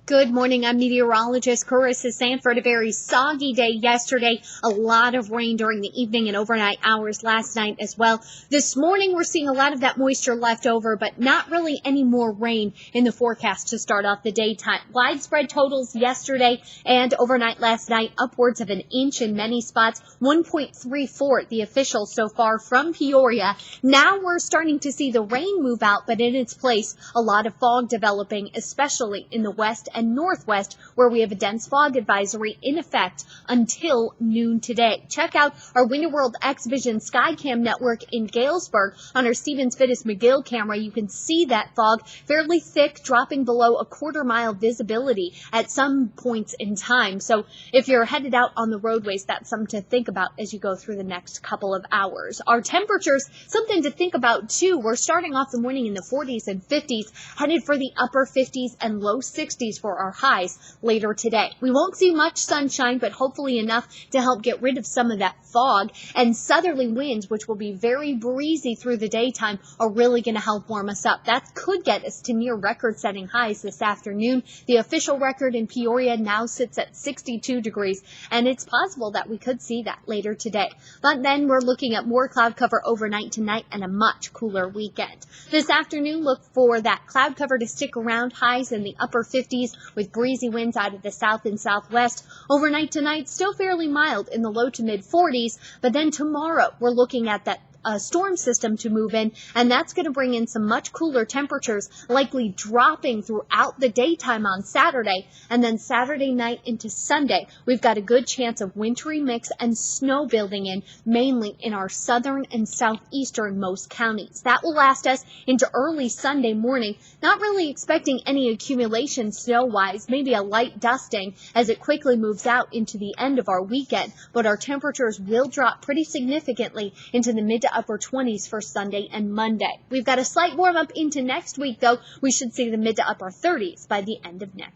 Good morning. I'm meteorologist Carissa Sanford. A very soggy day yesterday. A lot of rain during the evening and overnight hours last night as well. This morning, we're seeing a lot of that moisture left over, but not really any more rain in the forecast to start off the daytime. Widespread totals yesterday and overnight last night, upwards of an inch in many spots, 1.34 the official so far from Peoria. Now we're starting to see the rain move out, but in its place, a lot of fog developing, especially in the west and northwest, where we have a dense fog advisory in effect until noon today. Check out our Winter World X-Vision Skycam network in Galesburg on our Stevens Fittis McGill camera. You can see that fog fairly thick, dropping below a quarter-mile visibility at some points in time. So if you're headed out on the roadways, that's something to think about as you go through the next couple of hours. Our temperatures, something to think about too. We're starting off the morning in the 40s and 50s, headed for the upper 50s and low 60s for our highs later today. We won't see much sunshine, but hopefully enough to help get rid of some of that fog, and southerly winds, which will be very breezy through the daytime, are really going to help warm us up. That could get us to near record-setting highs this afternoon. The official record in Peoria now sits at 62 degrees, and it's possible that we could see that later today. But then we're looking at more cloud cover overnight tonight and a much cooler weekend. This afternoon, look for that cloud cover to stick around, highs in the upper 50s with breezy winds out of the south and southwest. Overnight tonight, still fairly mild in the low to mid 40s, but then tomorrow we're looking at that storm system to move in, and that's going to bring in some much cooler temperatures, likely dropping throughout the daytime on Saturday, and then Saturday night into Sunday, we've got a good chance of wintry mix and snow building in, mainly in our southern and southeastern most counties. That will last us into early Sunday morning. Not really expecting any accumulation snow-wise, maybe a light dusting as it quickly moves out into the end of our weekend, but our temperatures will drop pretty significantly into the mid to upper 20s for Sunday and Monday. We've got a slight warm up into next week, though. We should see the mid to upper 30s by the end of next